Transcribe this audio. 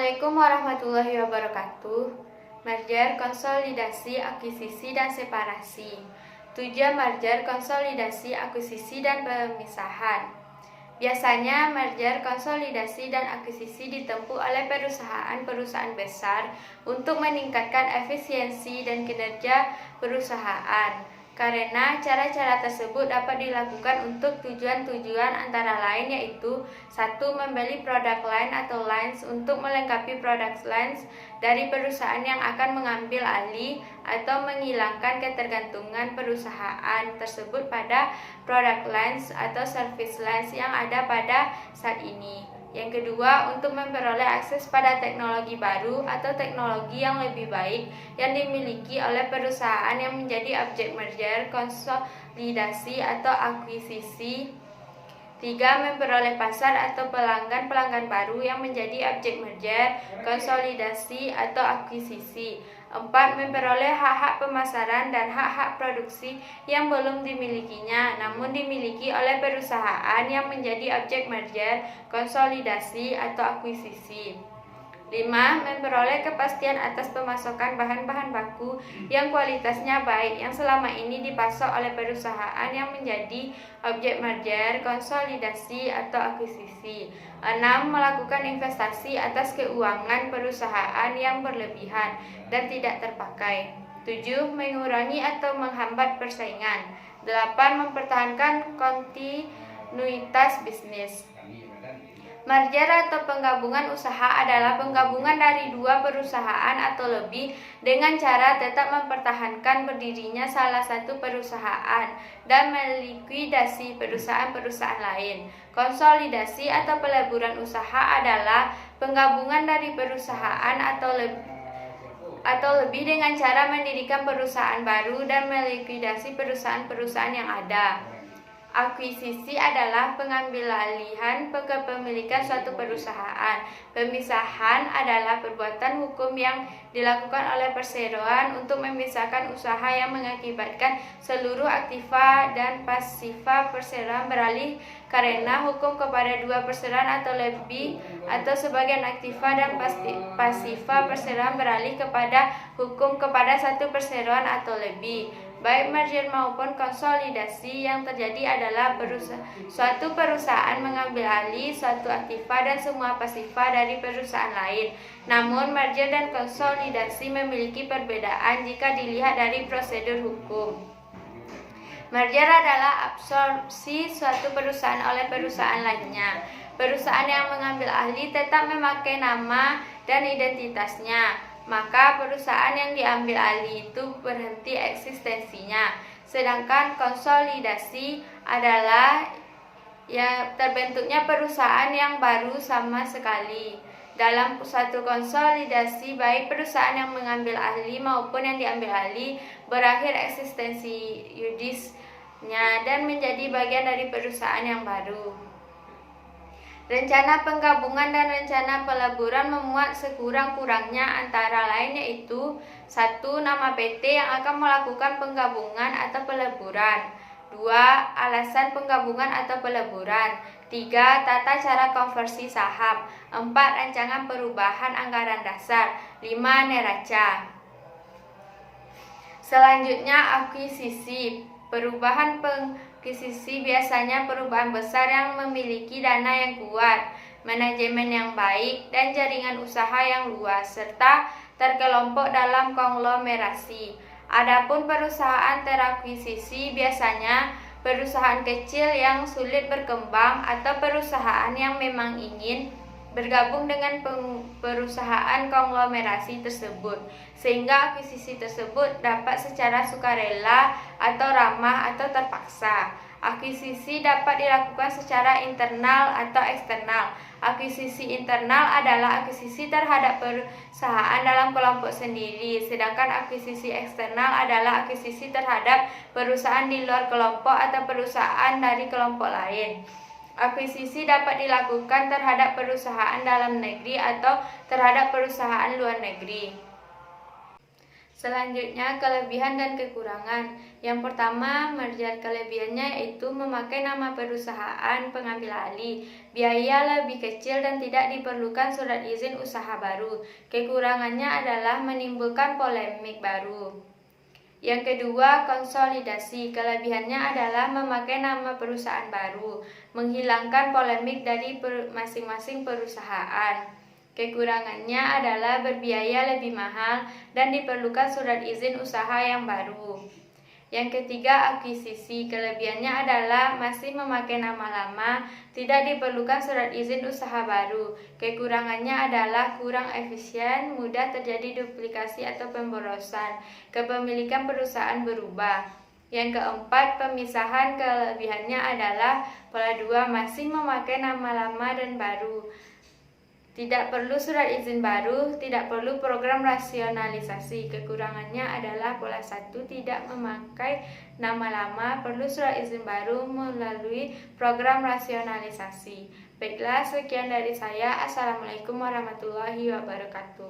Assalamualaikum warahmatullahi wabarakatuh. Merger, konsolidasi, akuisisi, dan separasi. Tujuan merger, konsolidasi, akuisisi, dan pemisahan. Biasanya merger, konsolidasi, dan akuisisi ditempuh oleh perusahaan-perusahaan besar untuk meningkatkan efisiensi dan kinerja perusahaan. Karena cara-cara tersebut dapat dilakukan untuk tujuan-tujuan antara lain yaitu 1. Membeli produk lain atau lines untuk melengkapi produk lines dari perusahaan yang akan mengambil alih atau menghilangkan ketergantungan perusahaan tersebut pada produk lines atau service lines yang ada pada saat ini. Yang kedua, untuk memperoleh akses pada teknologi baru atau teknologi yang lebih baik yang dimiliki oleh perusahaan yang menjadi objek merger, konsolidasi, atau akuisisi. 3. Memperoleh pasar atau pelanggan-pelanggan baru yang menjadi objek merger, konsolidasi, atau akuisisi. 4. Memperoleh hak-hak pemasaran dan hak-hak produksi yang belum dimilikinya, namun dimiliki oleh perusahaan yang menjadi objek merger, konsolidasi, atau akuisisi. 5. Memperoleh kepastian atas pemasokan bahan-bahan baku yang kualitasnya baik yang selama ini dipasok oleh perusahaan yang menjadi objek merger, konsolidasi, atau akuisisi. 6. Melakukan investasi atas keuangan perusahaan yang berlebihan dan tidak terpakai. 7. Mengurangi atau menghambat persaingan. 8. Mempertahankan kontinuitas bisnis. Merger atau penggabungan usaha adalah penggabungan dari dua perusahaan atau lebih dengan cara tetap mempertahankan berdirinya salah satu perusahaan dan melikuidasi perusahaan-perusahaan lain. Konsolidasi atau peleburan usaha adalah penggabungan dari perusahaan atau lebih dengan cara mendirikan perusahaan baru dan melikuidasi perusahaan-perusahaan yang ada. Akuisisi adalah pengambilalihan kepemilikan suatu perusahaan. Pemisahan adalah perbuatan hukum yang dilakukan oleh perseroan untuk memisahkan usaha yang mengakibatkan seluruh aktiva dan pasifa perseroan beralih karena hukum kepada dua perseroan atau lebih, atau sebagian aktiva dan pasifa perseroan beralih kepada hukum kepada satu perseroan atau lebih. Baik merger maupun konsolidasi yang terjadi adalah suatu perusahaan mengambil alih suatu aktiva dan semua pasifa dari perusahaan lain. Namun merger dan konsolidasi memiliki perbedaan jika dilihat dari prosedur hukum. Merger adalah absorpsi suatu perusahaan oleh perusahaan lainnya. Perusahaan yang mengambil alih tetap memakai nama dan identitasnya, maka perusahaan yang diambil alih itu berhenti eksistensinya. Sedangkan konsolidasi adalah terbentuknya perusahaan yang baru sama sekali. Dalam suatu konsolidasi, baik perusahaan yang mengambil alih maupun yang diambil alih berakhir eksistensi yuridisnya dan menjadi bagian dari perusahaan yang baru. Rencana penggabungan dan rencana peleburan memuat sekurang-kurangnya antara lain yaitu 1. Nama PT yang akan melakukan penggabungan atau peleburan. 2. Alasan penggabungan atau peleburan. 3. Tata cara konversi saham. 4. Rancangan perubahan anggaran dasar. 5. Neraca. Selanjutnya akuisisi. Perubahan akuisisi biasanya perubahan besar yang memiliki dana yang kuat, manajemen yang baik, dan jaringan usaha yang luas, serta terkelompok dalam konglomerasi. Adapun perusahaan terakuisisi biasanya perusahaan kecil yang sulit berkembang atau perusahaan yang memang ingin bergabung dengan perusahaan konglomerasi tersebut, sehingga akuisisi tersebut dapat secara sukarela atau ramah atau terpaksa. Akuisisi dapat dilakukan secara internal atau eksternal. Akuisisi internal adalah akuisisi terhadap perusahaan dalam kelompok sendiri, sedangkan akuisisi eksternal adalah akuisisi terhadap perusahaan di luar kelompok atau perusahaan dari kelompok lain. Akuisisi dapat dilakukan terhadap perusahaan dalam negeri atau terhadap perusahaan luar negeri. Selanjutnya, kelebihan dan kekurangan. Yang pertama, merger kelebihannya yaitu memakai nama perusahaan pengambil alih. Biaya lebih kecil dan tidak diperlukan surat izin usaha baru. Kekurangannya adalah menimbulkan polemik baru. Yang kedua, konsolidasi. Kelebihannya adalah memakai nama perusahaan baru, menghilangkan polemik dari masing-masing perusahaan. Kekurangannya adalah berbiaya lebih mahal dan diperlukan surat izin usaha yang baru. Yang ketiga, akuisisi. Kelebihannya adalah masih memakai nama lama, tidak diperlukan surat izin usaha baru. Kekurangannya adalah kurang efisien, mudah terjadi duplikasi atau pemborosan. Kepemilikan perusahaan berubah. Yang keempat, pemisahan. Kelebihannya adalah pola 2, masih memakai nama lama dan baru. Tidak perlu surat izin baru, tidak perlu program rasionalisasi. Kekurangannya adalah pola 1, tidak memakai nama lama, perlu surat izin baru melalui program rasionalisasi. Baiklah, sekian dari saya. Assalamualaikum warahmatullahi wabarakatuh.